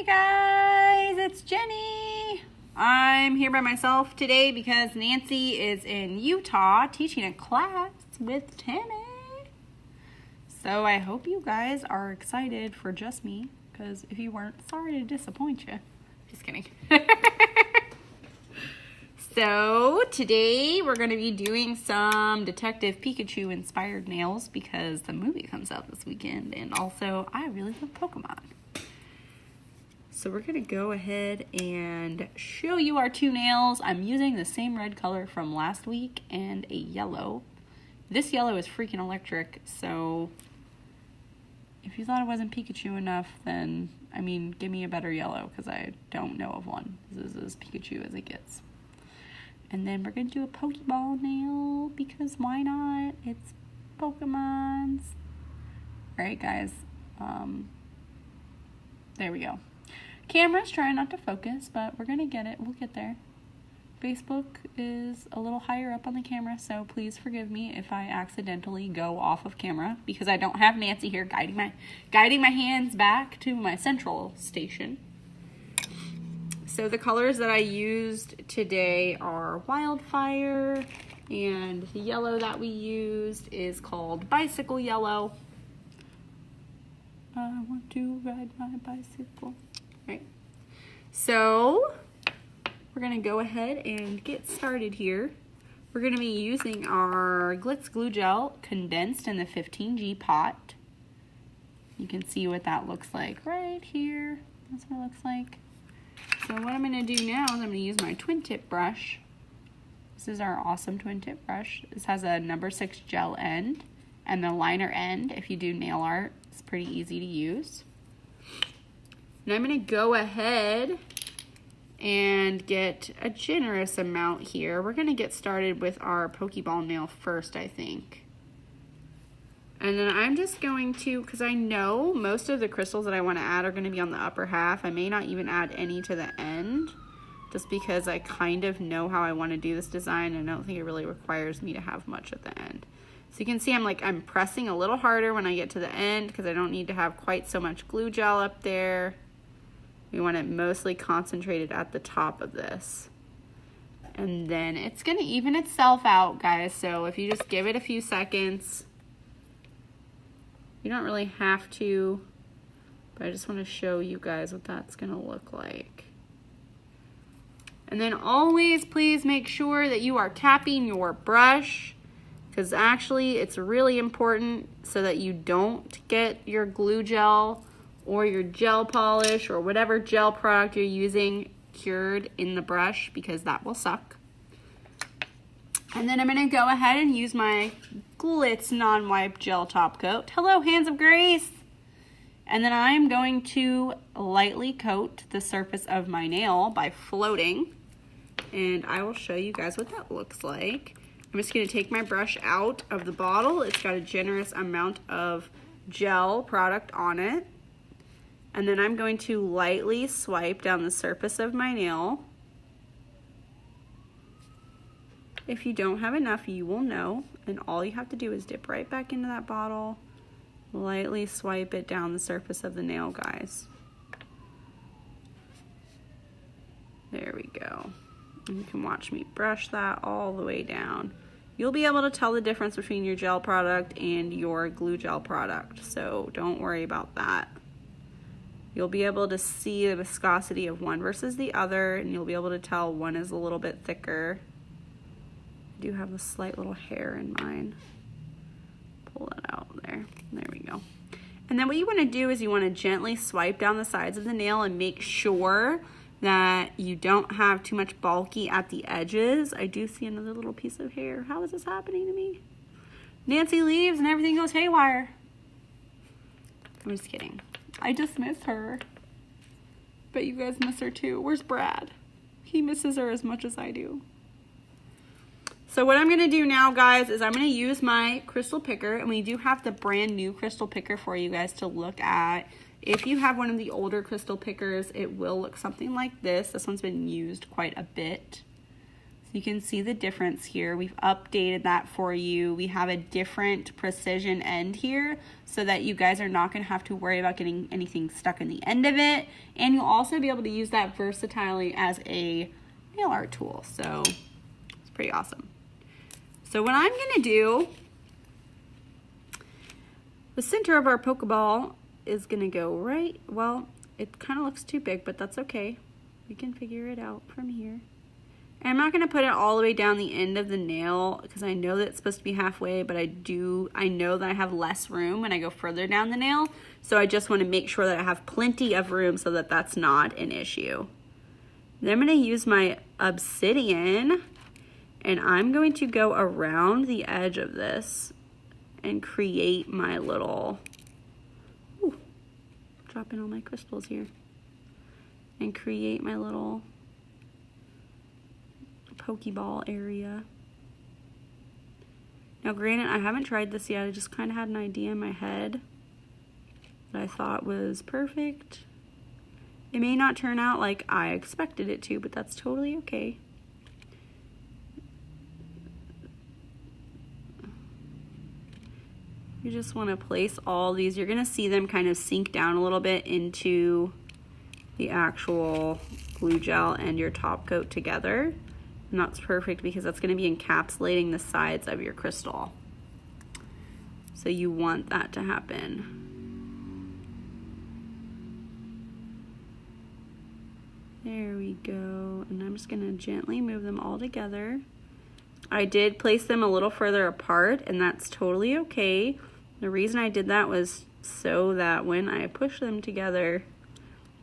Hey guys, it's Jenny. I'm here by myself today because Nancy is in Utah teaching a class with Tammy. So I hope you guys are excited for just me, because if you weren't, sorry to disappoint you. Just kidding. So today we're going to be doing some Detective Pikachu inspired nails because the movie comes out this weekend, and also I really love Pokemon. So we're going to go ahead and show you our two nails. I'm using the same red color from last week and a yellow. This yellow is freaking electric, so if you thought it wasn't Pikachu enough, then, I mean, give me a better yellow because I don't know of one. This is as Pikachu as it gets. And then we're going to do a Pokeball nail because why not? It's Pokemon's. Alright guys, there we go. Camera's trying not to focus, but we're going to get it. We'll get there. Facebook is a little higher up on the camera, so please forgive me if I accidentally go off of camera because I don't have Nancy here guiding my hands back to my central station. So the colors that I used today are Wildfire, and the yellow that we used is called Bicycle Yellow. I want to ride my bicycle. Right. So we're going to go ahead and get started here. We're going to be using our Glitz glue gel condensed in the 15G pot. You can see what that looks like right here. That's what it looks like. So what I'm going to do now is I'm going to use my twin tip brush. This is our awesome twin tip brush. This has a number 6 gel end and the liner end. If you do nail art, it's pretty easy to use. And I'm going to go ahead and get a generous amount here. We're going to get started with our Pokeball nail first, I think. And then I'm just going to, because I know most of the crystals that I want to add are going to be on the upper half. I may not even add any to the end, just because I kind of know how I want to do this design, and I don't think it really requires me to have much at the end. So you can see I'm pressing a little harder when I get to the end because I don't need to have quite so much glue gel up there. We want it mostly concentrated at the top of this. And then it's going to even itself out, guys. So if you just give it a few seconds, you don't really have to, but I just want to show you guys what that's going to look like. And then always please make sure that you are tapping your brush, because actually it's really important so that you don't get your glue gel or your gel polish or whatever gel product you're using cured in the brush, because that will suck. And then I'm going to go ahead and use my Glitz non-wipe gel top coat. Hello, Hands of Grace! And then I'm going to lightly coat the surface of my nail by floating. And I will show you guys what that looks like. I'm just going to take my brush out of the bottle. It's got a generous amount of gel product on it. And then I'm going to lightly swipe down the surface of my nail. If you don't have enough, you will know. And all you have to do is dip right back into that bottle. Lightly swipe it down the surface of the nail, guys. There we go. And you can watch me brush that all the way down. You'll be able to tell the difference between your gel product and your glue gel product, so don't worry about that. You'll be able to see the viscosity of one versus the other, and you'll be able to tell one is a little bit thicker. I do have a slight little hair in mine. Pull that out there. There we go. And then what you want to do is you want to gently swipe down the sides of the nail and make sure that you don't have too much bulky at the edges. I do see another little piece of hair. How is this happening to me? Nancy leaves and everything goes haywire. I'm just kidding. I just miss her. But you guys miss her too. Where's Brad? He misses her as much as I do. So what I'm going to do now, guys, is I'm going to use my crystal picker. And we do have the brand new crystal picker for you guys to look at. If you have one of the older crystal pickers, it will look something like this. This one's been used quite a bit. you can see the difference here. We've updated that for you. We have a different precision end here so that you guys are not going to have to worry about getting anything stuck in the end of it. And you'll also be able to use that versatilely as a nail art tool. So it's pretty awesome. So what I'm going to do, the center of our Pokeball is going to go right, well, it kind of looks too big, but that's okay. We can figure it out from here. And I'm not going to put it all the way down the end of the nail because I know that it's supposed to be halfway, but I know that I have less room when I go further down the nail. So I just want to make sure that I have plenty of room so that that's not an issue. Then I'm going to use my obsidian and I'm going to go around the edge of this and create my little, ooh, dropping all my crystals here, and create my little Pokeball area. Now granted, I haven't tried this yet. I just kind of had an idea in my head that I thought was perfect. It may not turn out like I expected it to, but that's totally okay. You just want to place all these. You're going to see them kind of sink down a little bit into the actual glue gel and your top coat together. And that's perfect because that's going to be encapsulating the sides of your crystal. So you want that to happen. There we go. And I'm just going to gently move them all together. I did place them a little further apart, and that's totally okay. The reason I did that was so that when I push them together,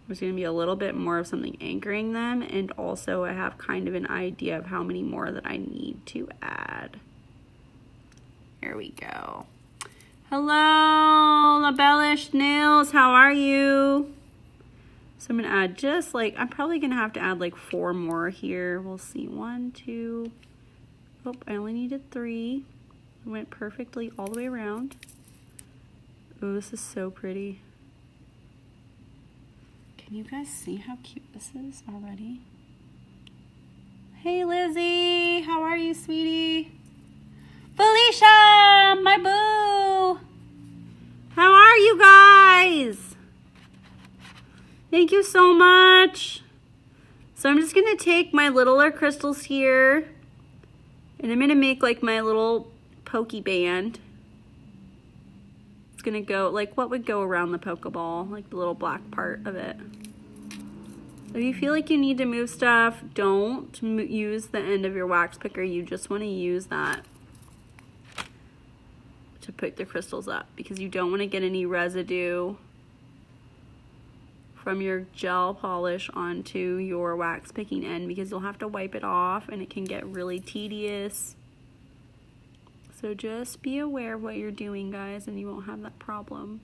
there's going to be a little bit more of something anchoring them, and also I have kind of an idea of how many more that I need to add. There we go. Hello, LaBellish Nails, how are you? So I'm going to add just like, I'm probably going to have to add like 4 more here. We'll see, 1, 2, oh, I only needed 3. It went perfectly all the way around. Oh, this is so pretty. Can you guys see how cute this is already? Hey Lizzie, how are you, sweetie? Felicia, my boo! How are you guys? Thank you so much. So I'm just gonna take my littler crystals here and I'm gonna make like my little pokey band. It's gonna go like what would go around the Pokeball, like the little black part of it. If you feel like you need to move stuff, don't use the end of your wax picker. You just want to use that to pick the crystals up because you don't want to get any residue from your gel polish onto your wax picking end because you'll have to wipe it off and it can get really tedious. So just be aware of what you're doing, guys, and you won't have that problem.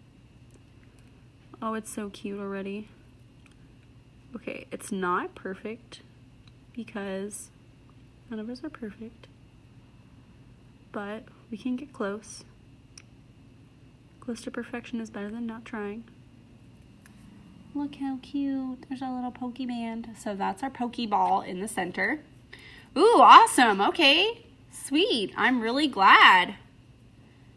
Oh, it's so cute already. Okay, it's not perfect because none of us are perfect, but we can get close. Close to perfection is better than not trying. Look how cute. There's our little Pokeband. So that's our Pokeball in the center. Ooh, awesome. Okay, sweet. I'm really glad.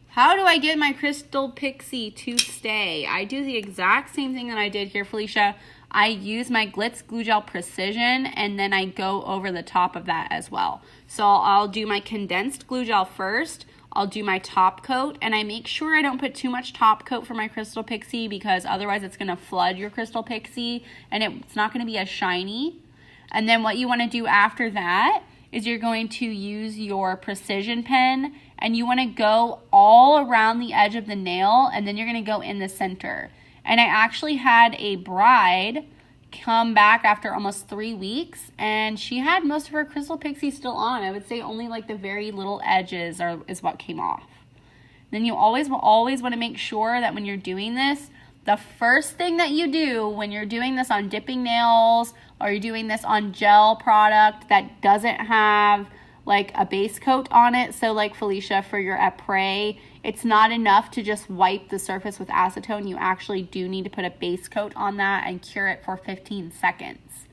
How do I get my Crystal Pixie to stay? I do the exact same thing that I did here, Felicia. I use my Glitz Glue Gel Precision and then I go over the top of that as well. So I'll do my condensed glue gel first. I'll do my top coat and I make sure I don't put too much top coat for my Crystal Pixie because otherwise it's going to flood your Crystal Pixie and it's not going to be as shiny. And then what you want to do after that is you're going to use your precision pen and you want to go all around the edge of the nail and then you're going to go in the center. And I actually had a bride come back after almost 3 weeks and she had most of her Crystal Pixie still on. I would say only like the very little edges is what came off. Then you always want to make sure that when you're doing this, the first thing that you do when you're doing this on dipping nails or you're doing this on gel product that doesn't have like a base coat on it. So like Felicia, for your après, it's not enough to just wipe the surface with acetone. You actually do need to put a base coat on that and cure it for 15 seconds.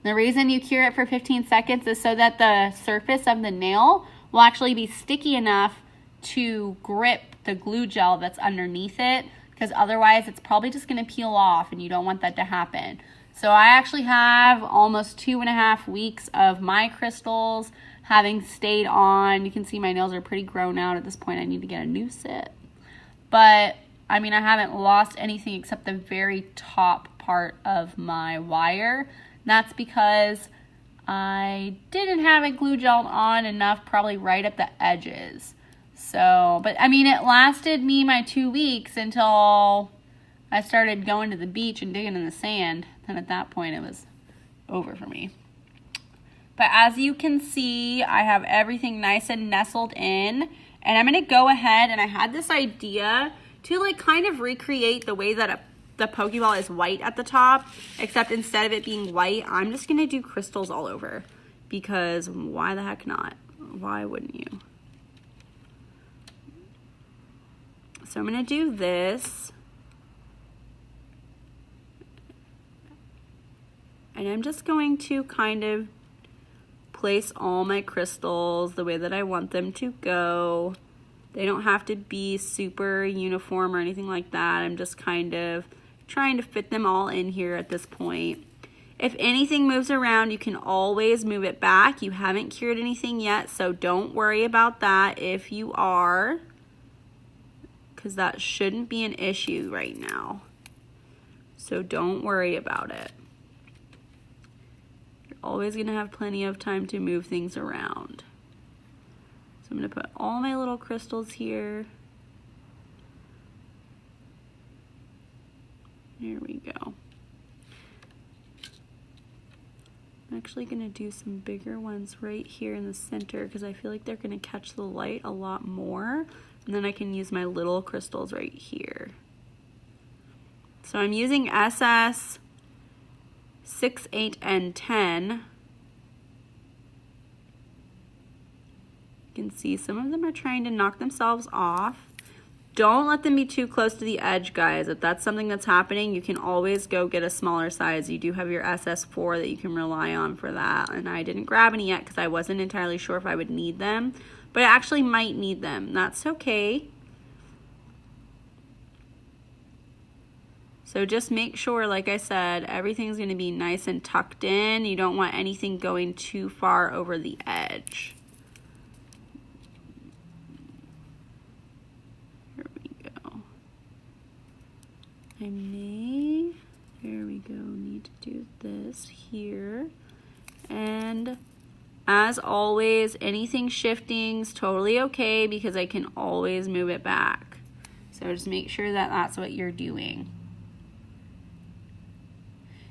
The reason you cure it for 15 seconds is so that the surface of the nail will actually be sticky enough to grip the glue gel that's underneath it, because otherwise it's probably just going to peel off, and you don't want that to happen. So I actually have almost 2.5 weeks of my crystals having stayed on. You can see my nails are pretty grown out at this point. I need to get a new set. But I mean, I haven't lost anything except the very top part of my wire. That's because I didn't have it glue gelled on enough, probably right at the edges. So, but I mean, it lasted me my 2 weeks until I started going to the beach and digging in the sand. Then at that point, it was over for me. But as you can see, I have everything nice and nestled in. And I'm going to go ahead, and I had this idea to like kind of recreate the way that the Pokeball is white at the top, except instead of it being white, I'm just going to do crystals all over, because why the heck not? Why wouldn't you? So I'm going to do this. And I'm just going to kind of place all my crystals the way that I want them to go. They don't have to be super uniform or anything like that. I'm just kind of trying to fit them all in here at this point. If anything moves around, you can always move it back. You haven't cured anything yet, so don't worry about that if you are, because that shouldn't be an issue right now. So don't worry about it. You're always going to have plenty of time to move things around. So I'm going to put all my little crystals here. There we go. I'm actually going to do some bigger ones right here in the center, because I feel like they're going to catch the light a lot more. And then I can use my little crystals right here. So I'm using SS 6, 8, and 10. You can see some of them are trying to knock themselves off. Don't let them be too close to the edge, guys. If that's something that's happening, you can always go get a smaller size. You do have your SS4 that you can rely on for that. And I didn't grab any yet because I wasn't entirely sure if I would need them. But I actually might need them. That's okay. So just make sure, like I said, everything's going to be nice and tucked in. You don't want anything going too far over the edge. I may, there we go, need to do this here. And as always, anything shifting is totally okay, because I can always move it back. So just make sure that that's what you're doing.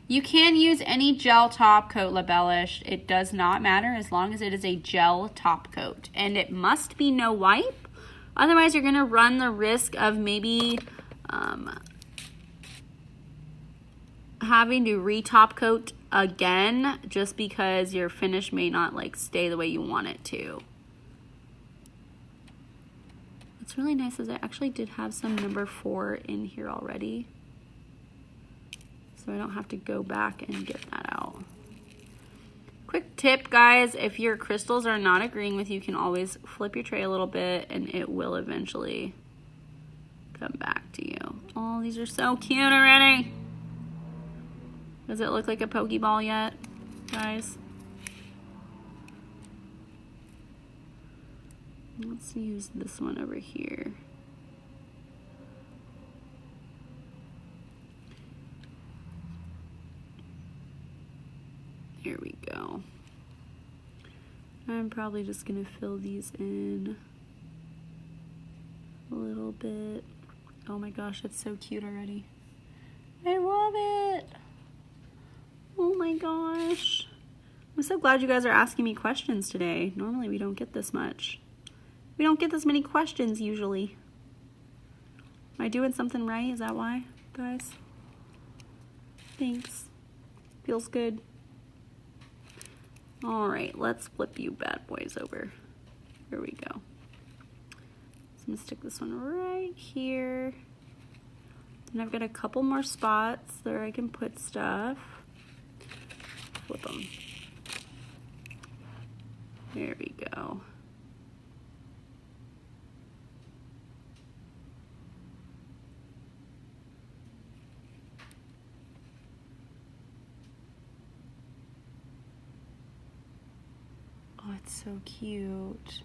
You can use any gel top coat, Labellish. It does not matter as long as it is a gel top coat. And it must be no wipe. Otherwise, you're going to run the risk of maybe having to re-top coat again, just because your finish may not like stay the way you want it to. What's really nice is I actually did have some number 4 in here already, so I don't have to go back and get that out. Quick tip, guys, if your crystals are not agreeing with you, you can always flip your tray a little bit and it will eventually come back to you. Oh, these are so cute already. Does it look like a Pokeball yet, guys? Let's use this one over here. Here we go. I'm probably just gonna fill these in a little bit. Oh my gosh, it's so cute already. I love it. Oh my gosh. I'm so glad you guys are asking me questions today. Normally we don't get this much. We don't get this many questions usually. Am I doing something right? Is that why, guys? Thanks. Feels good. All right, let's flip you bad boys over. Here we go. So I'm gonna stick this one right here. And I've got a couple more spots where I can put stuff. flip them. There we go. Oh, it's so cute.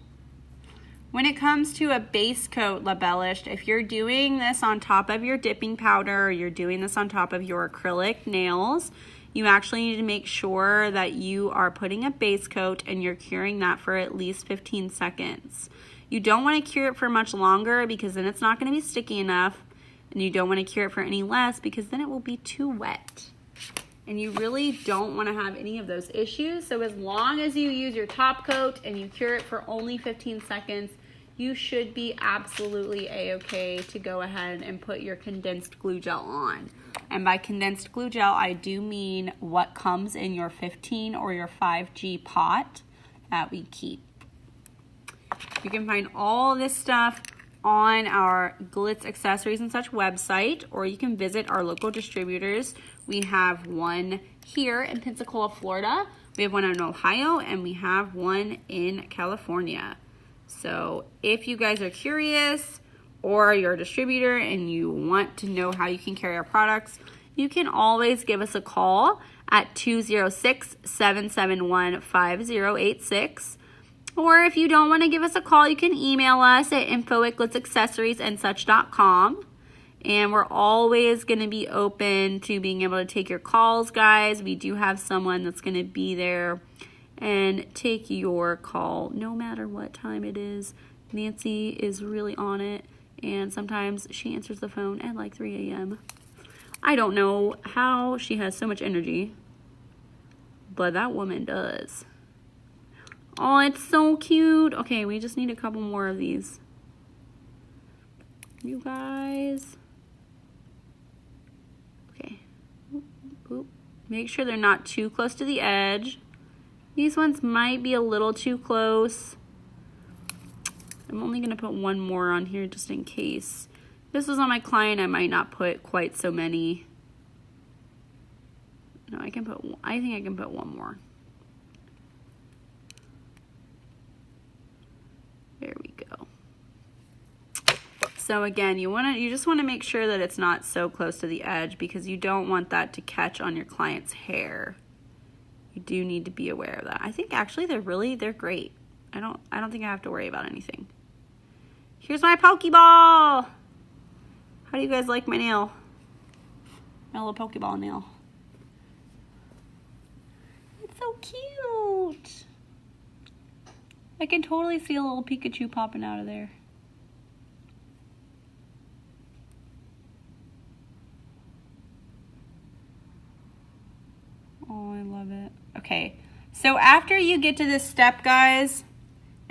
When it comes to a base coat, Labellished, if you're doing this on top of your dipping powder or you're doing this on top of your acrylic nails, you actually need to make sure that you are putting a base coat and you're curing that for at least 15 seconds. You don't want to cure it for much longer because then it's not going to be sticky enough, and you don't want to cure it for any less because then it will be too wet. And you really don't want to have any of those issues. So as long as you use your top coat and you cure it for only 15 seconds, you should be absolutely a-okay to go ahead and put your condensed glue gel on. And by condensed glue gel, I do mean what comes in your 15 or your 5G pot that we keep. You can find all this stuff on our Glitz Accessories and Such website, or you can visit our local distributors. We have one here in Pensacola, Florida. We have one in Ohio, and we have one in California. So if you guys are curious or you're a distributor and you want to know how you can carry our products, you can always give us a call at 206-771-5086. Or if you don't want to give us a call, you can email us at info@glitzaccessoriesandsuch.com. And we're always going to be open to being able to take your calls, guys. We do have someone that's going to be there and take your call no matter what time it is. Nancy is really on it, and sometimes she answers the phone at like 3 a.m. I don't know how she has so much energy, but that woman does. Oh, it's so cute. Okay, we just need a couple more of these. You guys. Okay. Oop, oop. Make sure they're not too close to the edge. These ones might be a little too close. I'm only going to put one more on here just in case. If this was on my client, I might not put quite so many. No, I think I can put one more. There we go. So again, you just want to make sure that it's not so close to the edge because you don't want that to catch on your client's hair. You do need to be aware of that. I think actually they're great. I don't think I have to worry about anything. Here's my Pokeball. How do you guys like my nail? My little Pokeball nail. It's so cute. I can totally see a little Pikachu popping out of there. Oh, I love it. Okay, so after you get to this step, guys,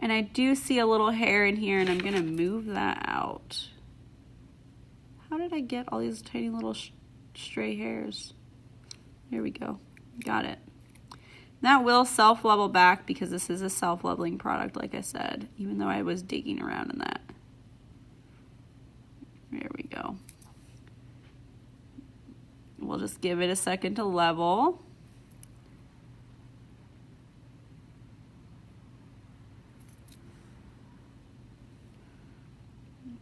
and I do see a little hair in here, and I'm gonna move that out. How did I get all these tiny little stray hairs? There we go, got it. That will self-level back because this is a self-leveling product, like I said, even though I was digging around in that. There we go. We'll just give it a second to level.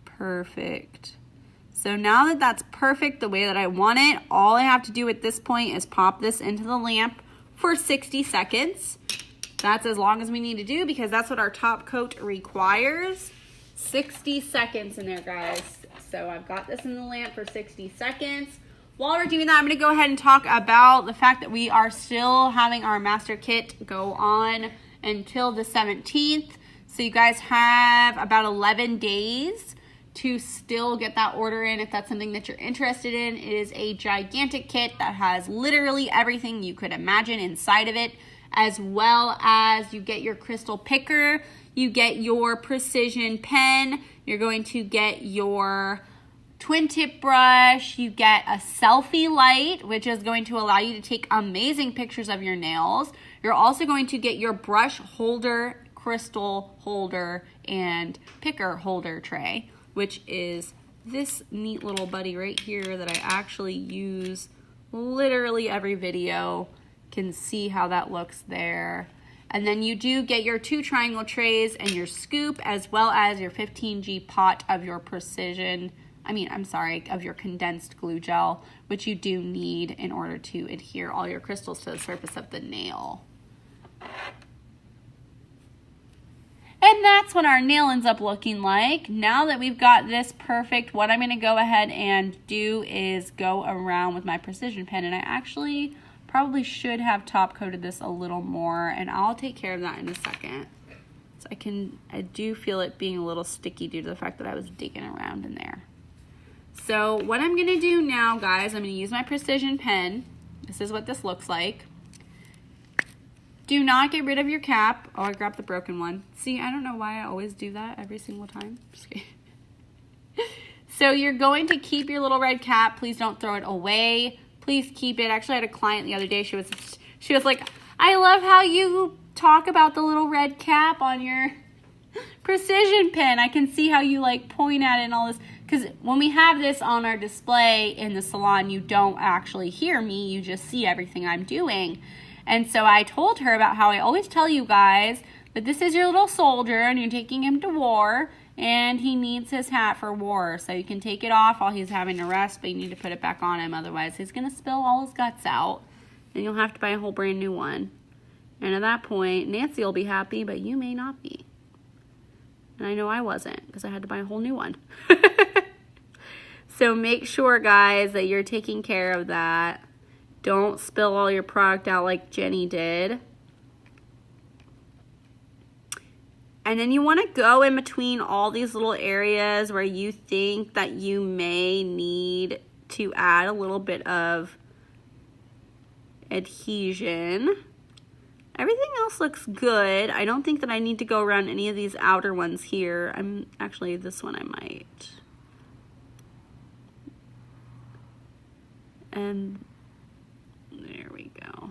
Perfect. So now that that's perfect the way that I want it, all I have to do at this point is pop this into the lamp for 60 seconds. That's as long as we need to do because that's what our top coat requires. 60 seconds in there, guys. So I've got this in the lamp for 60 seconds. While we're doing that, I'm going to go ahead and talk about the fact that we are still having our master kit go on until the 17th. So you guys have about 11 days to still get that order in if that's something that you're interested in. It is a gigantic kit that has literally everything you could imagine inside of it, as well as you get your crystal picker, you get your precision pen, you're going to get your twin tip brush, you get a selfie light, which is going to allow you to take amazing pictures of your nails. You're also going to get your brush holder, crystal holder, and picker holder tray, which is this neat little buddy right here that I actually use literally every video. can see how that looks there. And then you do get your 2 triangle trays and your scoop, as well as your 15G pot of your of your condensed glue gel, which you do need in order to adhere all your crystals to the surface of the nail. And that's what our nail ends up looking like. Now that we've got this perfect, what I'm gonna go ahead and do is go around with my precision pen, and I actually probably should have top coated this a little more, and I'll take care of that in a second. So I do feel it being a little sticky due to the fact that I was digging around in there. So what I'm gonna do now, guys, I'm gonna use my precision pen. This is what this looks like. Do not get rid of your cap. Oh, I grabbed the broken one. See, I don't know why I always do that every single time. Just kidding. So you're going to keep your little red cap. Please don't throw it away. Please keep it. Actually, I had a client the other day. She was like, I love how you talk about the little red cap on your precision pen. I can see how you like point at it and all this. Because when we have this on our display in the salon, you don't actually hear me. You just see everything I'm doing. And so I told her about how I always tell you guys that this is your little soldier and you're taking him to war and he needs his hat for war. So you can take it off while he's having a rest, but you need to put it back on him. Otherwise, he's going to spill all his guts out and you'll have to buy a whole brand new one. And at that point, Nancy will be happy, but you may not be. And I know I wasn't because I had to buy a whole new one. So make sure, guys, that you're taking care of that. Don't spill all your product out like Jenny did. And then you want to go in between all these little areas where you think that you may need to add a little bit of adhesion. Everything else looks good. I don't think that I need to go around any of these outer ones here. Actually, this one I might. And there we go.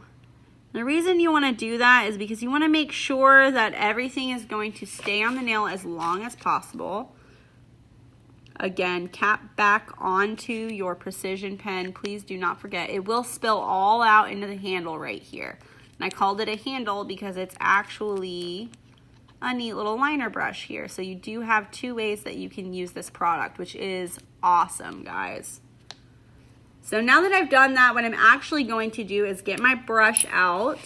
The reason you want to do that is because you want to make sure that everything is going to stay on the nail as long as possible. Again, cap back onto your precision pen. Please do not forget. It will spill all out into the handle right here. And I called it a handle because it's actually a neat little liner brush here. So you do have 2 ways that you can use this product, which is awesome, guys. So now that I've done that, what I'm actually going to do is get my brush out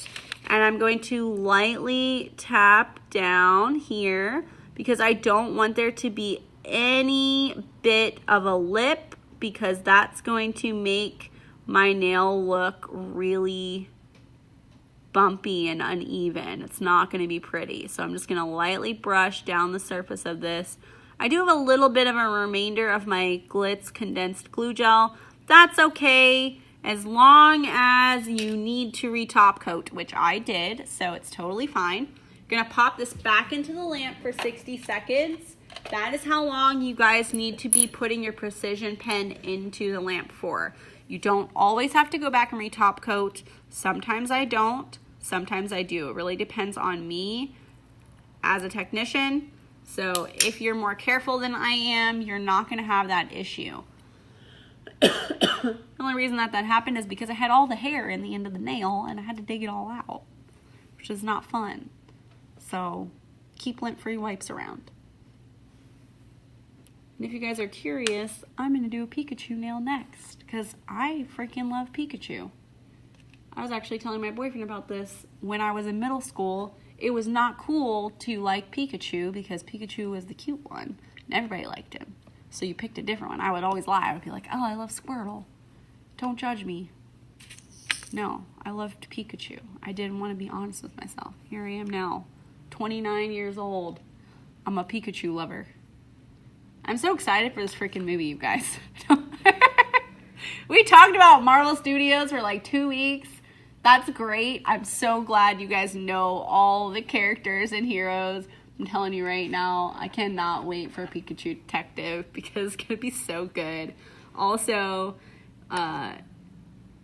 and I'm going to lightly tap down here because I don't want there to be any bit of a lip because that's going to make my nail look really bumpy and uneven. It's not going to be pretty. So I'm just going to lightly brush down the surface of this. I do have a little bit of a remainder of my Glitz condensed glue gel. That's okay as long as you need to retop coat, which I did, so it's totally fine. You're gonna pop this back into the lamp for 60 seconds. That is how long you guys need to be putting your precision pen into the lamp for. You don't always have to go back and retop coat. Sometimes I don't, sometimes I do. It really depends on me as a technician. So if you're more careful than I am, you're not gonna have that issue. The only reason that happened is because I had all the hair in the end of the nail and I had to dig it all out, which is not fun. So keep lint-free wipes around. And if you guys are curious, I'm going to do a Pikachu nail next because I freaking love Pikachu. I was actually telling my boyfriend about this when I was in middle school. It was not cool to like Pikachu because Pikachu was the cute one and everybody liked him. So you picked a different one. I would always lie. I would be like, oh, I love Squirtle. Don't judge me. No, I loved Pikachu. I didn't want to be honest with myself. Here I am now, 29 years old. I'm a Pikachu lover. I'm so excited for this freaking movie, you guys. We talked about Marvel Studios for like 2 weeks. That's great. I'm so glad you guys know all the characters and heroes. I'm telling you right now, I cannot wait for Pikachu Detective because it's going to be so good. Also,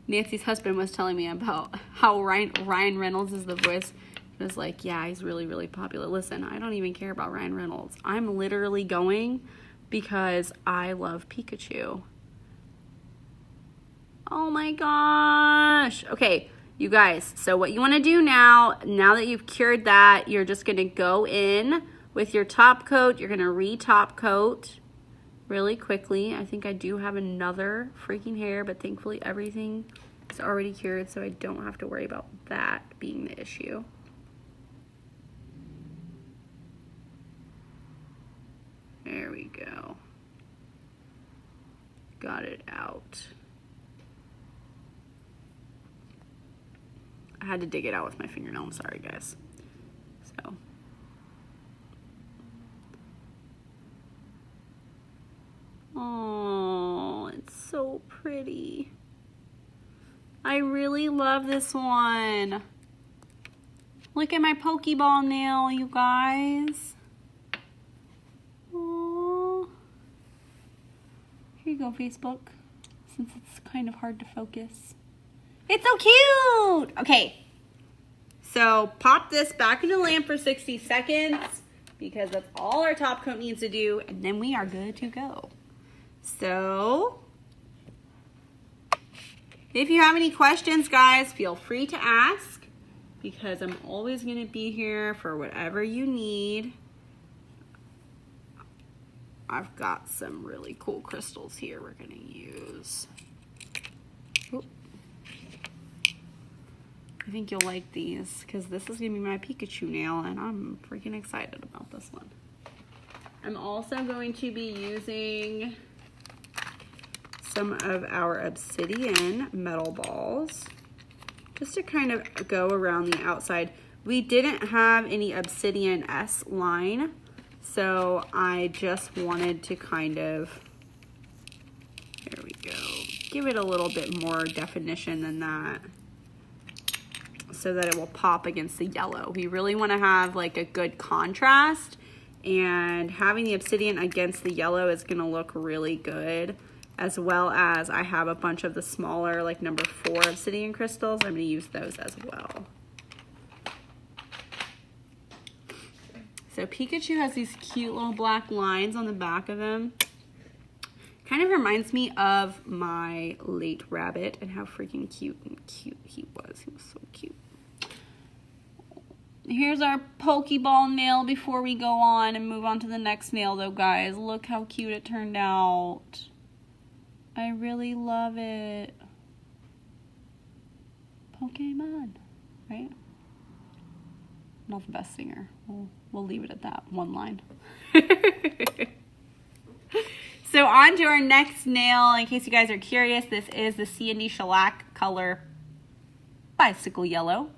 Nancy's husband was telling me about how Ryan Reynolds is the voice. It was like, yeah, he's really, really popular. Listen, I don't even care about Ryan Reynolds. I'm literally going because I love Pikachu. Oh my gosh. Okay, You guys, so what you want to do now that you've cured that, you're just going to go in with your top coat. You're going to re-top coat really quickly. I think I do have another freaking hair, but thankfully everything is already cured, so I don't have to worry about that being the issue. There we go. Got it out. I had to dig it out with my fingernail. I'm sorry, guys. So. Oh, it's so pretty. I really love this one. Look at my Pokeball nail, you guys. Oh. Here you go, Facebook. Since it's kind of hard to focus. It's so cute! Okay, so pop this back into the lamp for 60 seconds because that's all our top coat needs to do, and then we are good to go. So, if you have any questions, guys, feel free to ask because I'm always going to be here for whatever you need. I've got some really cool crystals here we're going to use. Oop. I think you'll like these because this is going to be my Pikachu nail and I'm freaking excited about this one. I'm also going to be using some of our obsidian metal balls just to kind of go around the outside. We didn't have any obsidian S line, so I just wanted to kind of, there we go, give it a little bit more definition than that, so that it will pop against the yellow. We really want to have like a good contrast, and having the obsidian against the yellow is going to look really good, as well as I have a bunch of the smaller like number 4 obsidian crystals. I'm going to use those as well. So Pikachu has these cute little black lines on the back of him. Kind of reminds me of my late rabbit and how freaking cute he was. He was so cute. Here's our Pokeball nail before we go on and move on to the next nail though, guys. Look how cute it turned out. I really love it. Pokemon, right? Not the best singer. We'll leave it at that one line. So on to our next nail. In case you guys are curious, this is the C&D Shellac color Bicycle Yellow.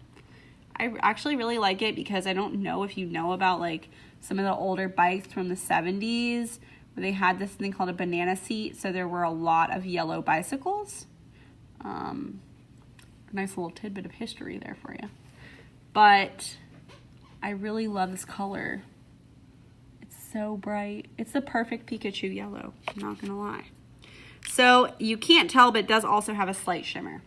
I actually really like it because I don't know if you know about like some of the older bikes from the 70s where they had this thing called a banana seat. So there were a lot of yellow bicycles. A nice little tidbit of history there for you. But I really love this color. It's so bright. It's the perfect Pikachu yellow, I'm not gonna lie. So you can't tell, but it does also have a slight shimmer.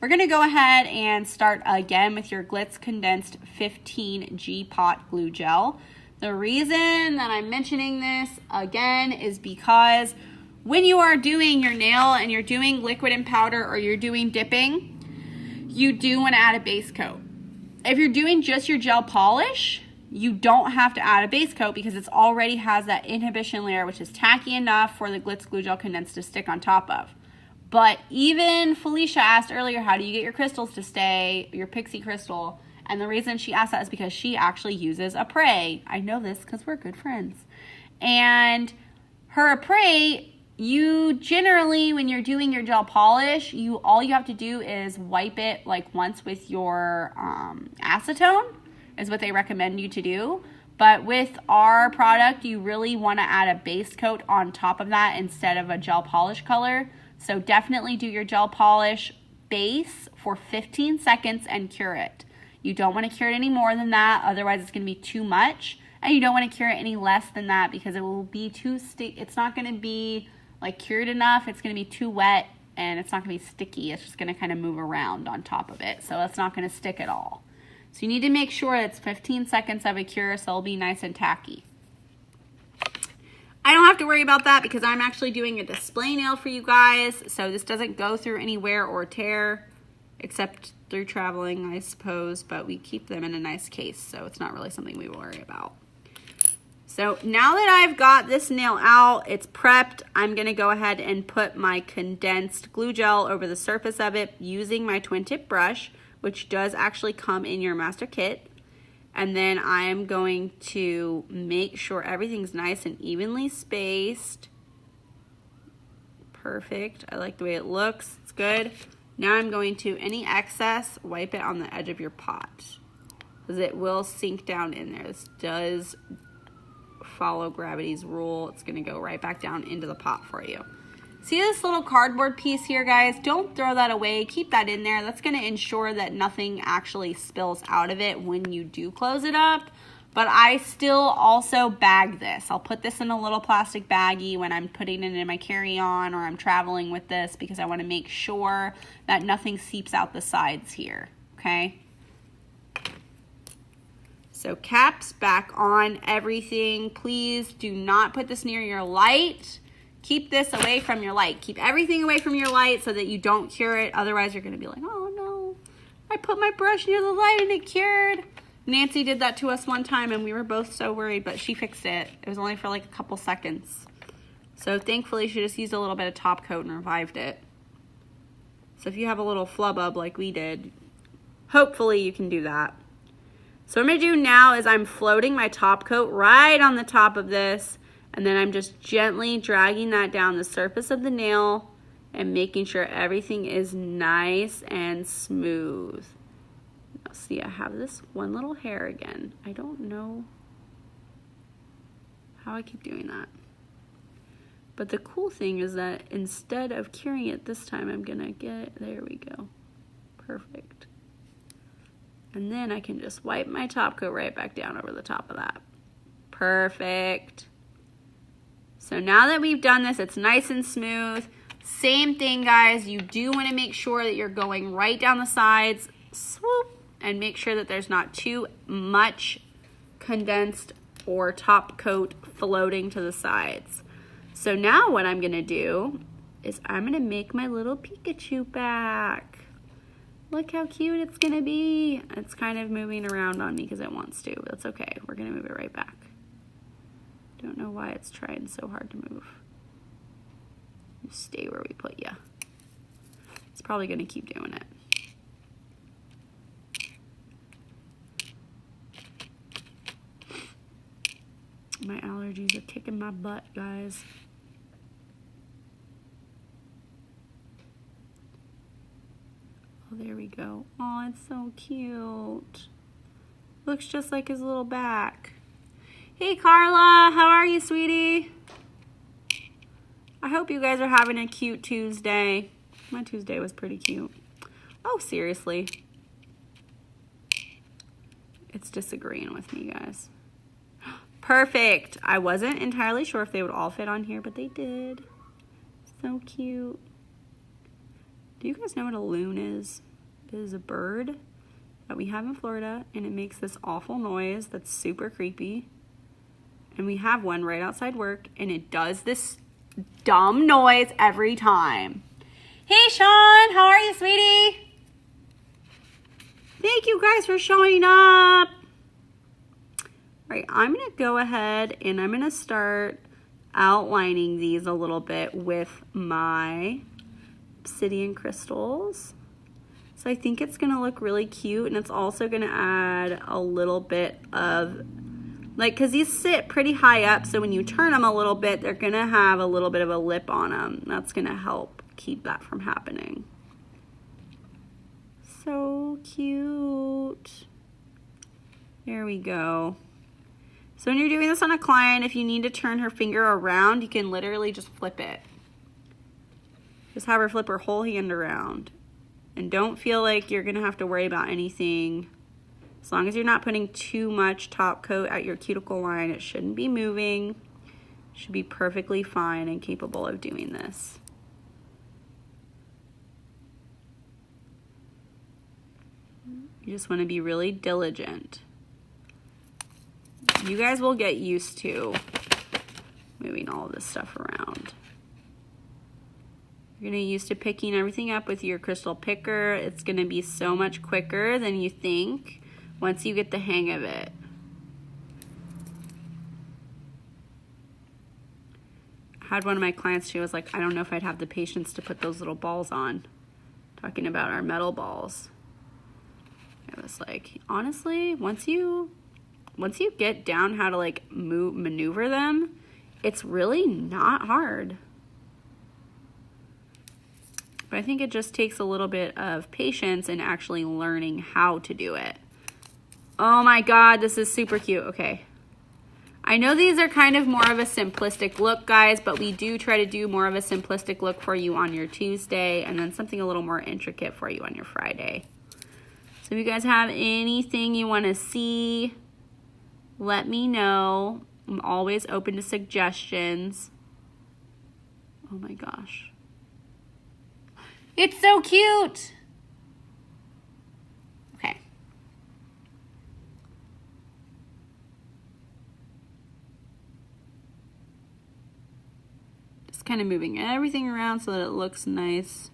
We're gonna go ahead and start again with your Glitz Condensed 15 G-Pot Glue Gel. The reason that I'm mentioning this again is because when you are doing your nail and you're doing liquid and powder or you're doing dipping, you do want to add a base coat. If you're doing just your gel polish, you don't have to add a base coat because it already has that inhibition layer, which is tacky enough for the Glitz Glue Gel Condensed to stick on top of. But even Felicia asked earlier, how do you get your crystals to stay, your pixie crystal? And the reason she asked that is because she actually uses Apres. I know this because we're good friends. And her Apres, you generally, when you're doing your gel polish, all you have to do is wipe it like once with your acetone, is what they recommend you to do. But with our product, you really want to add a base coat on top of that instead of a gel polish color. So definitely do your gel polish base for 15 seconds and cure it. You don't want to cure it any more than that, otherwise it's going to be too much. And you don't want to cure it any less than that because it will be too it's not going to be like cured enough. It's going to be too wet and it's not going to be sticky. It's just going to kind of move around on top of it. So it's not going to stick at all. So you need to make sure it's 15 seconds of a cure so it'll be nice and tacky. I don't have to worry about that because I'm actually doing a display nail for you guys. So this doesn't go through any wear or tear. except through traveling, I suppose, but we keep them in a nice case, so it's not really something we worry about. So now that I've got this nail out, it's prepped, I'm gonna go ahead and put my condensed glue gel over the surface of it using my twin tip brush, which does actually come in your master kit. And then I am going to make sure everything's nice and evenly spaced. Perfect, I like the way it looks, it's good. Now I'm going to, any excess, wipe it on the edge of your pot, because it will sink down in there. This does follow gravity's rule. It's gonna go right back down into the pot for you. See this little cardboard piece here, guys? Don't throw that away, keep that in there. That's gonna ensure that nothing actually spills out of it when you do close it up. But I still also bag this. I'll put this in a little plastic baggie when I'm putting it in my carry-on or I'm traveling with this, because I wanna make sure that nothing seeps out the sides here, okay? So caps back on everything. Please do not put this near your light. Keep this away from your light. Keep everything away from your light so that you don't cure it. Otherwise, you're gonna be like, oh no, I put my brush near the light and it cured. Nancy did that to us one time and we were both so worried, but she fixed it. It was only for like a couple seconds. So thankfully, she just used a little bit of top coat and revived it. So if you have a little flub-ub like we did, hopefully you can do that. So what I'm gonna do now is I'm floating my top coat right on the top of this, and then I'm just gently dragging that down the surface of the nail and making sure everything is nice and smooth. Now see, I have this one little hair again. I don't know how I keep doing that. But the cool thing is that instead of curing it this time, I'm gonna get, there we go, perfect. And then I can just wipe my top coat right back down over the top of that. Perfect. So now that we've done this, it's nice and smooth. Same thing, guys. You do want to make sure that you're going right down the sides, swoop, and make sure that there's not too much condensed or top coat floating to the sides. So now what I'm gonna do is I'm gonna make my little Pikachu back. Look how cute it's gonna be. It's kind of moving around on me because it wants to, but that's okay. We're gonna move it right back. Don't know why it's trying so hard to move. You stay where we put you. It's probably gonna keep doing it. My allergies are kicking my butt, guys. Oh, there we go. Oh, it's so cute. Looks just like his little back. Hey, Carla, how are you, sweetie? I hope you guys are having a cute Tuesday. My Tuesday was pretty cute. Oh, seriously. It's disagreeing with me, guys. Perfect. I wasn't entirely sure if they would all fit on here, but they did. So cute. Do you guys know what a loon is? It is a bird that we have in Florida, and it makes this awful noise that's super creepy. And we have one right outside work, and it does this dumb noise every time. Hey, Sean, how are you, sweetie? Thank you guys for showing up. All right, I'm gonna go ahead and I'm gonna start outlining these a little bit with my obsidian crystals. So I think it's gonna look really cute, and it's also gonna add a little bit of, like, cause these sit pretty high up, so when you turn them a little bit, they're gonna have a little bit of a lip on them. That's gonna help keep that from happening. So cute. There we go. So when you're doing this on a client, if you need to turn her finger around, you can literally just flip it. Just have her flip her whole hand around. And don't feel like you're gonna have to worry about anything. As long as you're not putting too much top coat at your cuticle line, it shouldn't be moving. It should be perfectly fine and capable of doing this. You just wanna be really diligent. You guys will get used to moving all of this stuff around. You're gonna get used to picking everything up with your crystal picker. It's gonna be so much quicker than you think once you get the hang of it. I had one of my clients, she was like, I don't know if I'd have the patience to put those little balls on. Talking about our metal balls. I was like, honestly, once you get down how to like maneuver them, it's really not hard. But I think it just takes a little bit of patience and actually learning how to do it. Oh my God, this is super cute. Okay. I know these are kind of more of a simplistic look, guys, but we do try to do more of a simplistic look for you on your Tuesday and then something a little more intricate for you on your Friday. So if you guys have anything you want to see, let me know. I'm always open to suggestions. Oh my gosh. It's so cute. Okay. Just kind of moving everything around so that it looks nice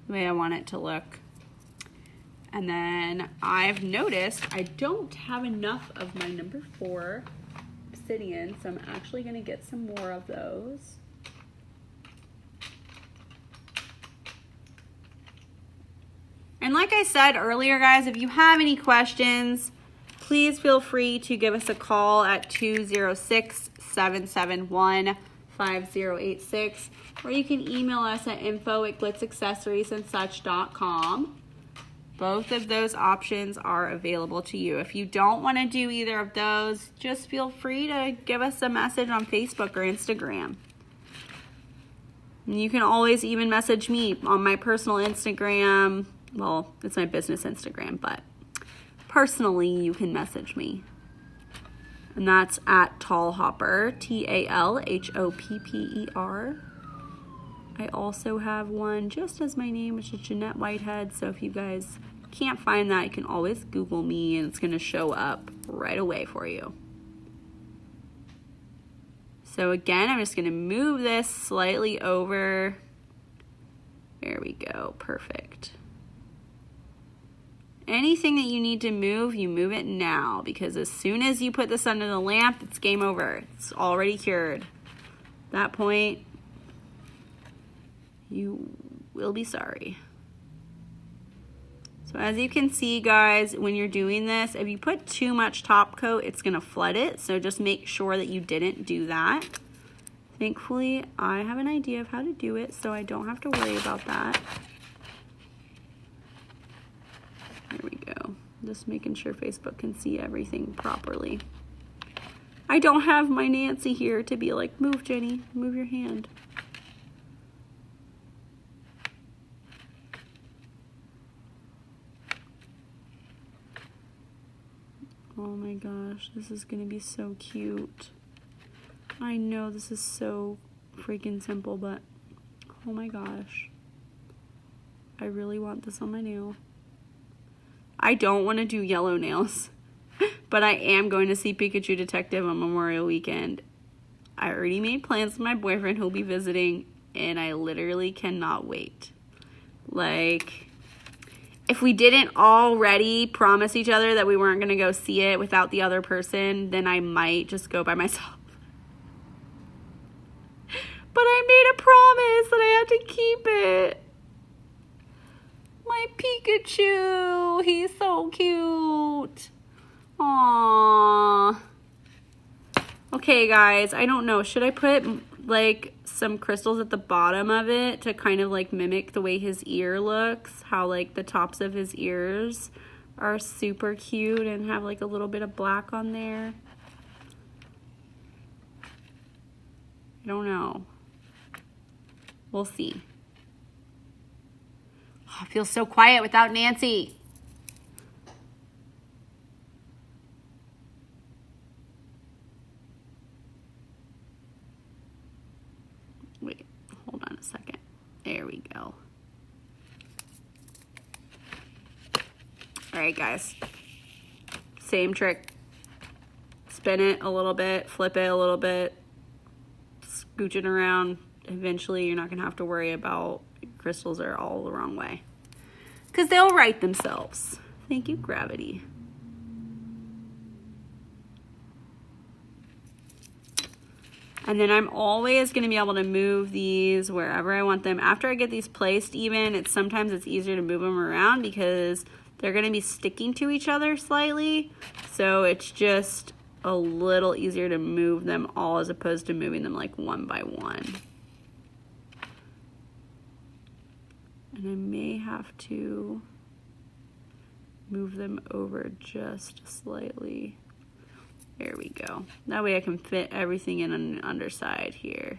the way I want it to look. And then I've noticed I don't have enough of my number 4 obsidian, so I'm actually going to get some more of those. And like I said earlier, guys, if you have any questions, please feel free to give us a call at 206-771-5086, or you can email us at info@glitzaccessoriesandsuch.com. Both of those options are available to you. If you don't want to do either of those, just feel free to give us a message on Facebook or Instagram. And you can always even message me on my personal Instagram. Well, it's my business Instagram, but personally, you can message me. And that's at Tallhopper, TALHOPPER. I also have one just as my name, which is Jeanette Whitehead. So if you guys can't find that, you can always Google me and it's going to show up right away for you. So again, I'm just going to move this slightly over. There we go. Perfect. Anything that you need to move, you move it now, because as soon as you put this under the lamp, it's game over. It's already cured. At that point, you will be sorry. So as you can see, guys, when you're doing this, if you put too much top coat, it's going to flood it. So just make sure that you didn't do that. Thankfully, I have an idea of how to do it, so I don't have to worry about that. There we go. Just making sure Facebook can see everything properly. I don't have my Nancy here to be like, move, Jenny, move your hand. Oh my gosh, this is gonna be so cute. I know this is so freaking simple, but oh my gosh. I really want this on my nail. I don't want to do yellow nails, but I am going to see Pikachu Detective on Memorial Weekend. I already made plans with my boyfriend who'll be visiting, and I literally cannot wait. Like, if we didn't already promise each other that we weren't going to go see it without the other person, then I might just go by myself. But I made a promise that I had to keep it. My Pikachu, he's so cute. Aww. Okay, guys, I don't know. Should I put like some crystals at the bottom of it to kind of like mimic the way his ear looks? How like the tops of his ears are super cute and have like a little bit of black on there. I don't know. We'll see. Oh, I feel so quiet without Nancy. Wait, hold on a second. There we go. All right, guys. Same trick. Spin it a little bit, flip it a little bit, scooch it around, eventually you're not going to have to worry about crystals are all the wrong way. Because they'll right themselves. Thank you, gravity. And then I'm always going to be able to move these wherever I want them. After I get these placed even, sometimes it's easier to move them around because they're going to be sticking to each other slightly. So it's just a little easier to move them all as opposed to moving them like one by one. And I may have to move them over just slightly. There we go. That way I can fit everything in on the underside here.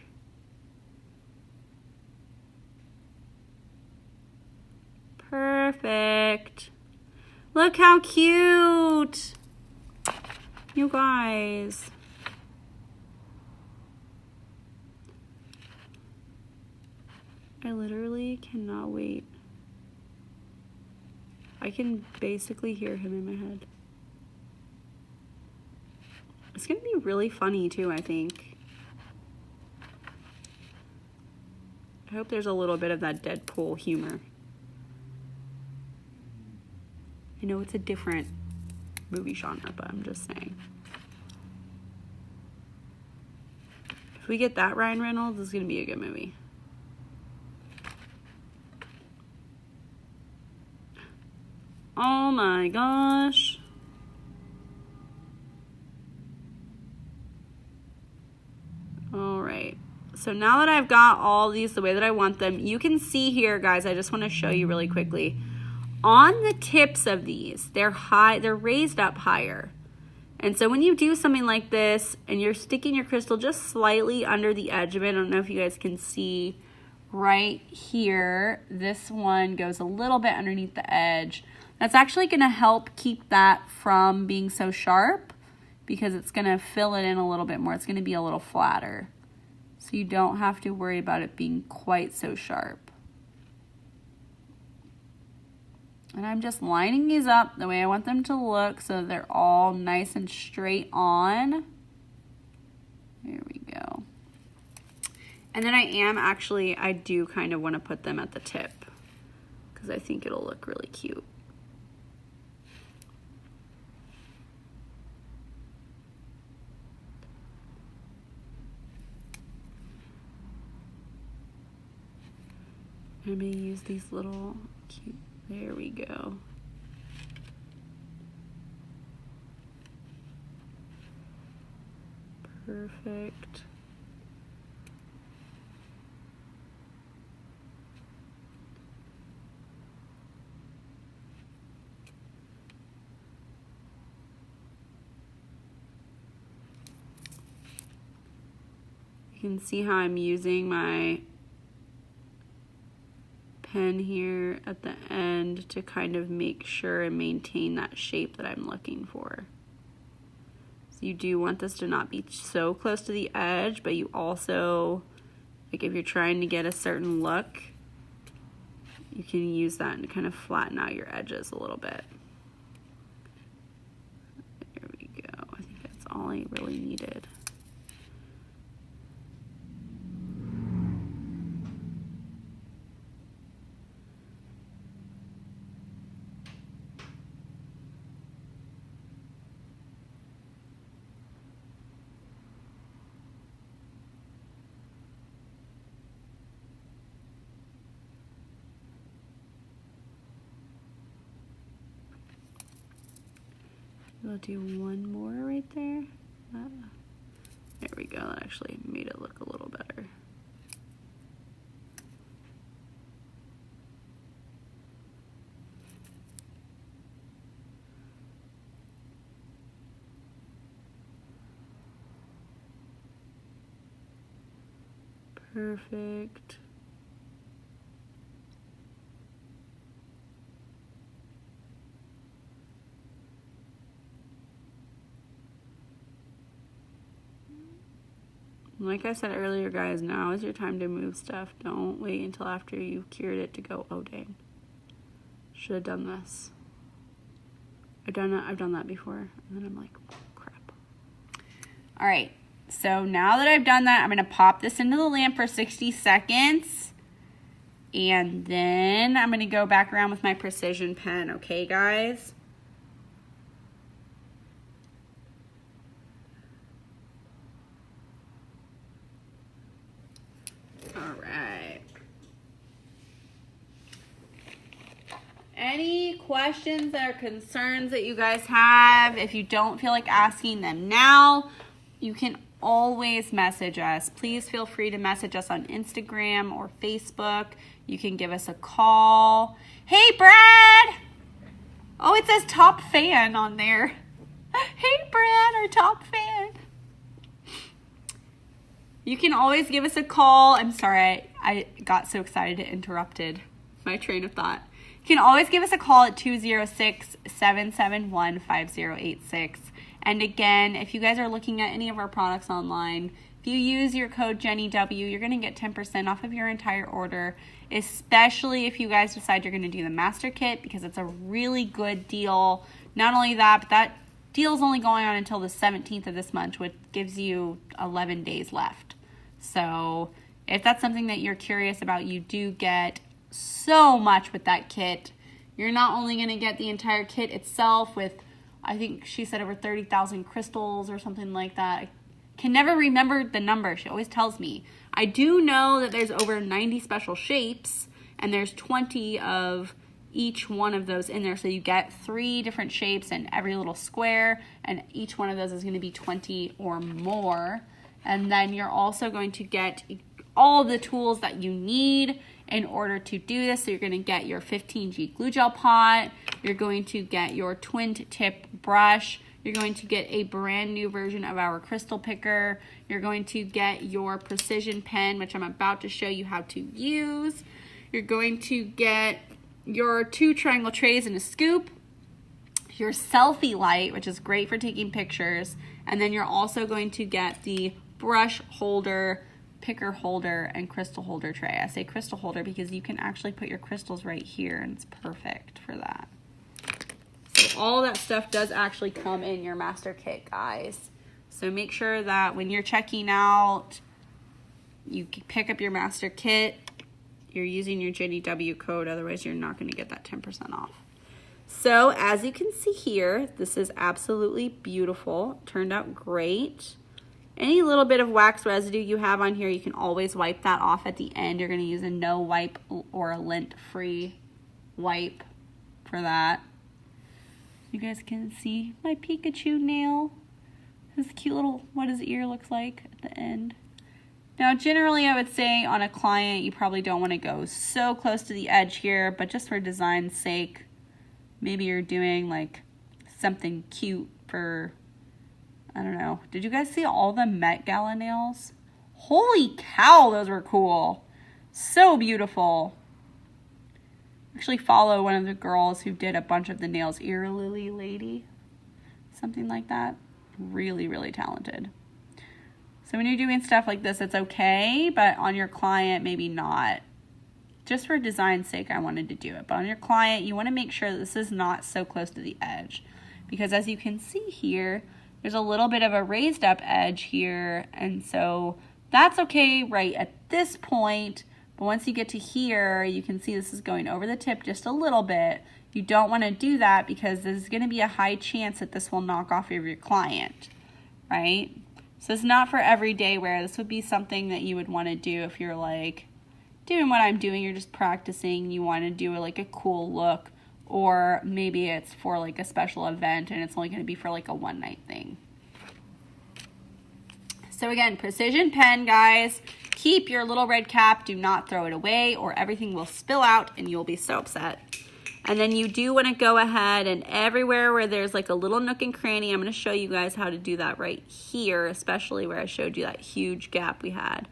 Perfect. Look how cute. You guys. I literally cannot wait. I can basically hear him in my head. It's gonna be really funny too, I think. I hope there's a little bit of that Deadpool humor. I know it's a different movie genre, but I'm just saying. If we get that Ryan Reynolds, it's gonna be a good movie. Oh my gosh. All right. So now that I've got all these the way that I want them, you can see here, guys, I just want to show you really quickly. On the tips of these, they're raised up higher. And so when you do something like this and you're sticking your crystal just slightly under the edge of it, I don't know if you guys can see right here, this one goes a little bit underneath the edge. That's actually going to help keep that from being so sharp because it's going to fill it in a little bit more. It's going to be a little flatter. So you don't have to worry about it being quite so sharp. And I'm just lining these up the way I want them to look so they're all nice and straight on. There we go. And then I do kind of want to put them at the tip because I think it'll look really cute. I'm going to use these little cute, there we go. Perfect. You can see how I'm using my pen here at the end to kind of make sure and maintain that shape that I'm looking for. So you do want this to not be so close to the edge, but you also, like if you're trying to get a certain look, you can use that and kind of flatten out your edges a little bit. There we go. I think that's all I really needed. We'll do one more right there. There we go. That actually made it look a little better. Perfect. Like I said earlier, guys, now is your time to move stuff. Don't wait until after you've cured it to go, oh dang, should have done this. I've done that before, and then I'm like, oh, crap. All right, So now that I've done that, I'm going to pop this into the lamp for 60 seconds. And then I'm going to go back around with my precision pen, okay, guys? All right. Any questions or concerns that you guys have? If you don't feel like asking them now, you can always message us. Please feel free to message us on Instagram or Facebook. You can give us a call. Hey, Brad! Oh, it says top fan on there. Hey, Brad, our top fan. You can always give us a call. I'm sorry, I got so excited it interrupted my train of thought. You can always give us a call at 206-771-5086. And again, if you guys are looking at any of our products online, if you use your code JennyW, you're going to get 10% off of your entire order, especially if you guys decide you're going to do the master kit, because it's a really good deal. Not only that, but that deal is only going on until the 17th of this month, which gives you 11 days left. So if that's something that you're curious about, you do get so much with that kit. You're not only going to get the entire kit itself with, I think she said, over 30,000 crystals or something like that. I can never remember the number. She always tells me. I do know that there's over 90 special shapes, and there's 20 of each one of those in there. So you get 3 different shapes in every little square, and each one of those is going to be 20 or more. And then you're also going to get all the tools that you need in order to do this. So you're going to get your 15G glue gel pot, you're going to get your twin tip brush, you're going to get a brand new version of our crystal picker, you're going to get your precision pen, which I'm about to show you how to use, you're going to get your 2 triangle trays and a scoop, your selfie light, which is great for taking pictures, and then you're also going to get the brush holder, picker holder, and crystal holder tray. I say crystal holder because you can actually put your crystals right here, and it's perfect for that. So all that stuff does actually come in your master kit, guys. So make sure that when you're checking out, you pick up your master kit, you're using your JennyW code, otherwise you're not going to get that 10% off. So as you can see here, this is absolutely beautiful. Turned out great. Any little bit of wax residue you have on here, you can always wipe that off at the end. You're going to use a no wipe or a lint-free wipe for that. You guys can see my Pikachu nail. This cute little, what his ear looks like at the end. Now, generally, I would say on a client, you probably don't want to go so close to the edge here, but just for design's sake, maybe you're doing like something cute for, I don't know. Did you guys see all the Met Gala nails? Holy cow, those were cool. So beautiful. Actually follow one of the girls who did a bunch of the nails. Ear Lily Lady. Something like that. Really, really talented. So when you're doing stuff like this, it's okay, but on your client, maybe not. Just for design's sake, I wanted to do it. But on your client, you want to make sure that this is not so close to the edge. Because as you can see here, there's a little bit of a raised up edge here, and so that's okay right at this point, but once you get to here, you can see this is going over the tip just a little bit. You don't want to do that because there's going to be a high chance that this will knock off of your client, right? So it's not for everyday wear. This would be something that you would want to do if you're like doing what I'm doing, you're just practicing, you want to do like a cool look. Or maybe it's for like a special event and it's only going to be for like a one-night thing. So again, precision pen, guys. Keep your little red cap. Do not throw it away or everything will spill out and you'll be so upset. And then you do want to go ahead and everywhere where there's like a little nook and cranny, I'm going to show you guys how to do that right here, especially where I showed you that huge gap we had.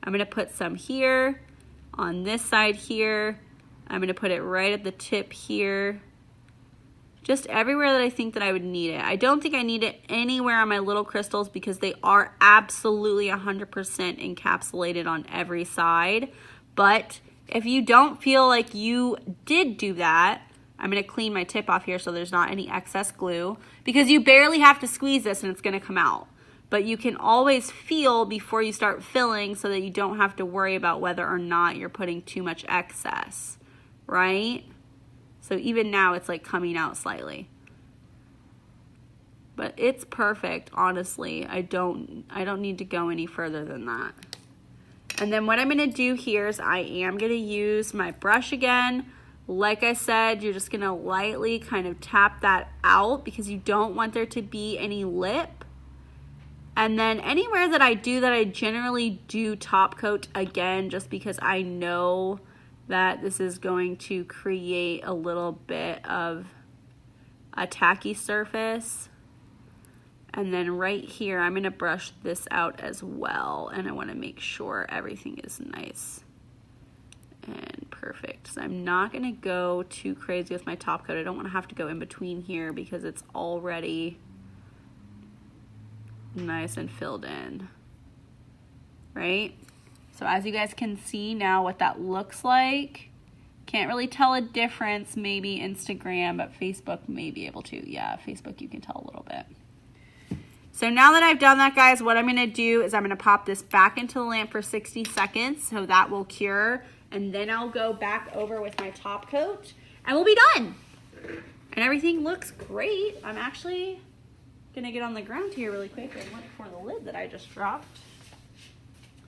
I'm going to put some here, on this side here. I'm going to put it right at the tip here. Just everywhere that I think that I would need it. I don't think I need it anywhere on my little crystals because they are absolutely 100% encapsulated on every side. But if you don't feel like you did do that, I'm going to clean my tip off here so there's not any excess glue because you barely have to squeeze this and it's going to come out. but you can always feel before you start filling so that you don't have to worry about whether or not you're putting too much excess, right? So even now it's like coming out slightly. But it's perfect, honestly. I don't need to go any further than that. And then what I'm gonna do here is I am gonna use my brush again. Like I said, you're just gonna lightly kind of tap that out because you don't want there to be any lip. And then anywhere that I do that, I generally do top coat again, just because I know that this is going to create a little bit of a tacky surface. And then right here, I'm gonna brush this out as well. And I wanna make sure everything is nice and perfect. So I'm not gonna go too crazy with my top coat. I don't wanna have to go in between here because it's already nice and filled in, right? So as you guys can see now what that looks like, can't really tell a difference, maybe Instagram, but Facebook may be able to. Yeah, Facebook you can tell a little bit. So now that I've done that, guys, what I'm gonna do is I'm gonna pop this back into the lamp for 60 seconds so that will cure, and then I'll go back over with my top coat and we'll be done. And everything looks great. I'm actually gonna get on the ground here really quick and look for the lid that I just dropped.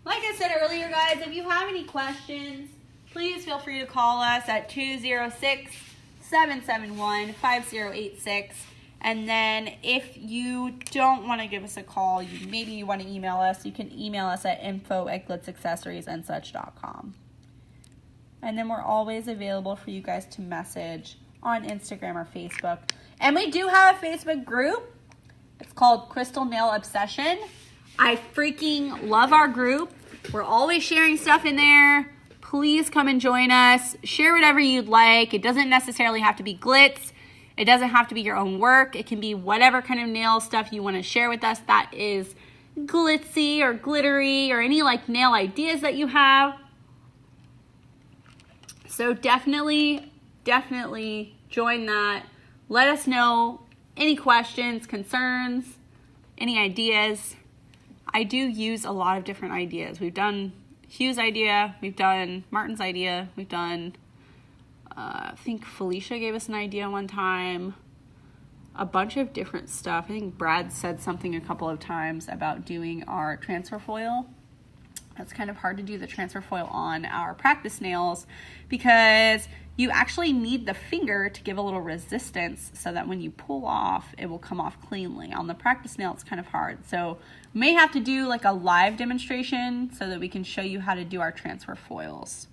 Like I said earlier, guys, if you have any questions, please feel free to call us at 206-771-5086. And then if you don't want to give us a call, maybe you want to email us, you can email us at info@glitzaccessoriesandsuch.com. And then we're always available for you guys to message on Instagram or Facebook. And we do have a Facebook group. It's called Crystal Nail Obsession. I freaking love our group. We're always sharing stuff in there. Please come and join us. Share whatever you'd like. It doesn't necessarily have to be glitz. It doesn't have to be your own work. It can be whatever kind of nail stuff you want to share with us that is glitzy or glittery or any like nail ideas that you have. So definitely join that. Let us know any questions, concerns, any ideas. I do use a lot of different ideas. We've done Hugh's idea, we've done Martin's idea, we've done I think Felicia gave us an idea one time, a bunch of different stuff. I think Brad said something a couple of times about doing our transfer foil. It's kind of hard to do the transfer foil on our practice nails because you actually need the finger to give a little resistance so that when you pull off, it will come off cleanly. On the practice nail, it's kind of hard. So we may have to do like a live demonstration so that we can show you how to do our transfer foils.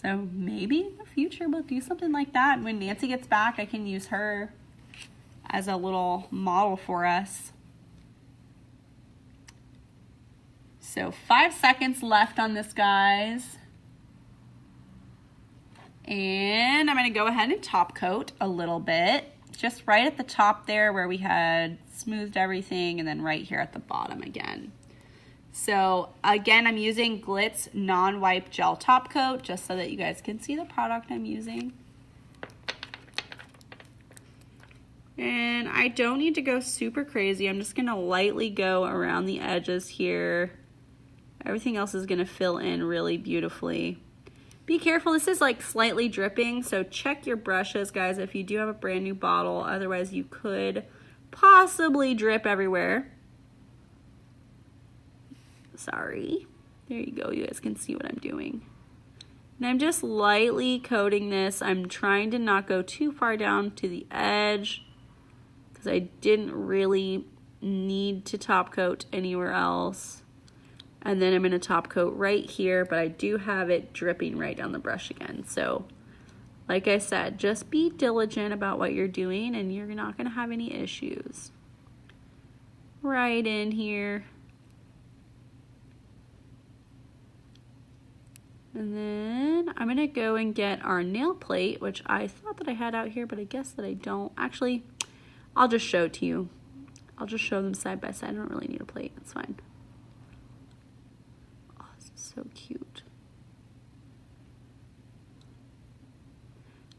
So maybe in the future we'll do something like that. When Nancy gets back, I can use her as a little model for us. So 5 seconds left on this, guys. And I'm gonna go ahead and top coat a little bit, just right at the top there where we had smoothed everything, and then right here at the bottom again. So again, I'm using Glitz non-wipe gel top coat just so that you guys can see the product I'm using. And I don't need to go super crazy. I'm just gonna lightly go around the edges here. Everything else is gonna fill in really beautifully. Be careful, this is like slightly dripping, so check your brushes, guys, if you do have a brand new bottle. Otherwise, you could possibly drip everywhere. Sorry. There you go, you guys can see what I'm doing. And I'm just lightly coating this. I'm trying to not go too far down to the edge because I didn't really need to top coat anywhere else. And then I'm going to top coat right here, but I do have it dripping right down the brush again. So, like I said, just be diligent about what you're doing and you're not going to have any issues. Right in here. And then I'm going to go and get our nail plate, which I thought that I had out here, but I guess that I don't. Actually, I'll just show it to you. I'll just show them side by side. I don't really need a plate. It's fine. So cute.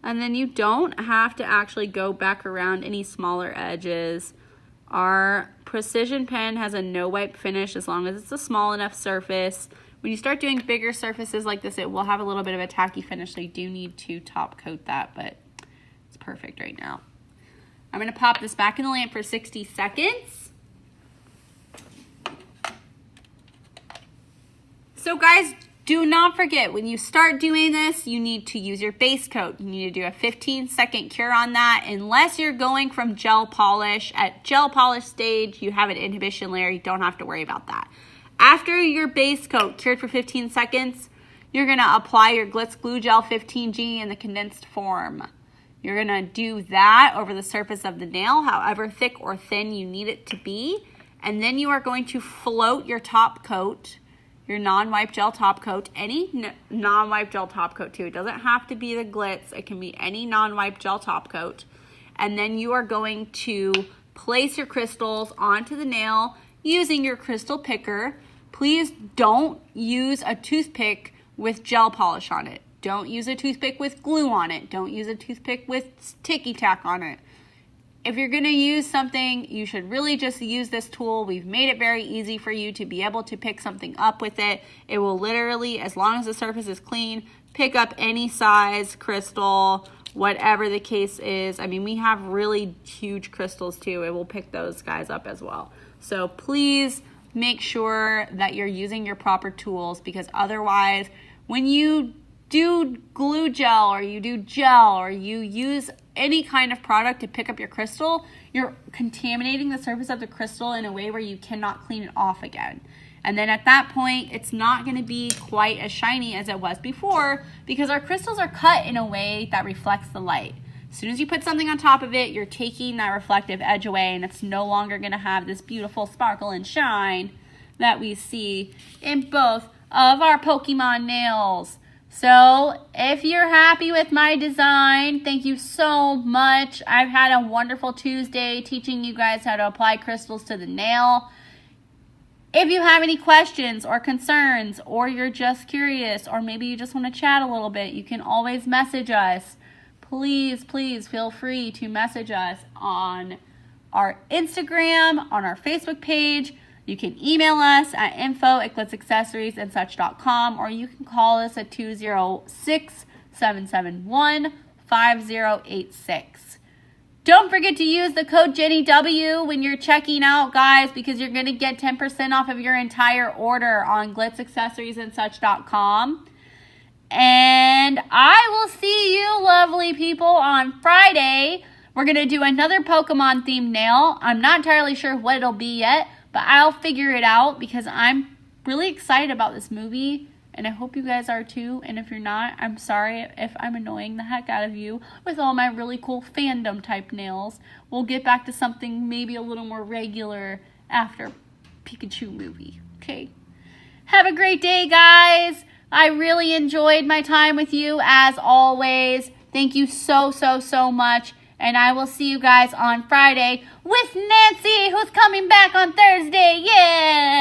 And then you don't have to actually go back around any smaller edges. Our precision pen has a no wipe finish as long as it's a small enough surface. When you start doing bigger surfaces like this, it will have a little bit of a tacky finish, so you do need to top coat that, but it's perfect right now. I'm going to pop this back in the lamp for 60 seconds. So guys, do not forget, when you start doing this, you need to use your base coat. You need to do a 15-second cure on that. Unless you're going from gel polish. At gel polish stage, you have an inhibition layer. You don't have to worry about that. After your base coat cured for 15 seconds, you're going to apply your Glitz Glue Gel 15G in the condensed form. You're going to do that over the surface of the nail, however thick or thin you need it to be. And then you are going to float your top coat, your non-wipe gel top coat, any non-wipe gel top coat too. It doesn't have to be the Glitz. It can be any non-wipe gel top coat. And then you are going to place your crystals onto the nail using your crystal picker. Please don't use a toothpick with gel polish on it. Don't use a toothpick with glue on it. Don't use a toothpick with sticky tack on it. If you're going to use something, you should really just use this tool. We've made it very easy for you to be able to pick something up with it. It will literally, as long as the surface is clean, pick up any size crystal, whatever the case is. I mean, we have really huge crystals too. It will pick those guys up as well. So please make sure that you're using your proper tools, because otherwise, when you do glue gel or you do gel or you use any kind of product to pick up your crystal, you're contaminating the surface of the crystal in a way where you cannot clean it off again. And then at that point, it's not going to be quite as shiny as it was before, because our crystals are cut in a way that reflects the light. As soon as you put something on top of it, you're taking that reflective edge away, and it's no longer going to have this beautiful sparkle and shine that we see in both of our Pokemon nails. So if you're happy with my design, thank you so much. I've had a wonderful Tuesday teaching you guys how to apply crystals to the nail. If you have any questions or concerns, or you're just curious, or maybe you just want to chat a little bit, you can always message us. Please feel free to message us on our Instagram, on our Facebook page. You can email us at info@glitzaccessoriesandsuch.com, or you can call us at 206-771-5086. Don't forget to use the code JennyW when you're checking out, guys, because you're going to get 10% off of your entire order on glitzaccessoriesandsuch.com. And I will see you lovely people on Friday. We're going to do another Pokemon themed nail. I'm not entirely sure what it'll be yet, but I'll figure it out, because I'm really excited about this movie, and I hope you guys are too. And if you're not, I'm sorry if I'm annoying the heck out of you with all my really cool fandom type nails. We'll get back to something maybe a little more regular after Pikachu movie. Okay. Have a great day, guys. I really enjoyed my time with you as always. Thank you so much. And I will see you guys on Friday with Nancy, who's coming back on Thursday. Yeah!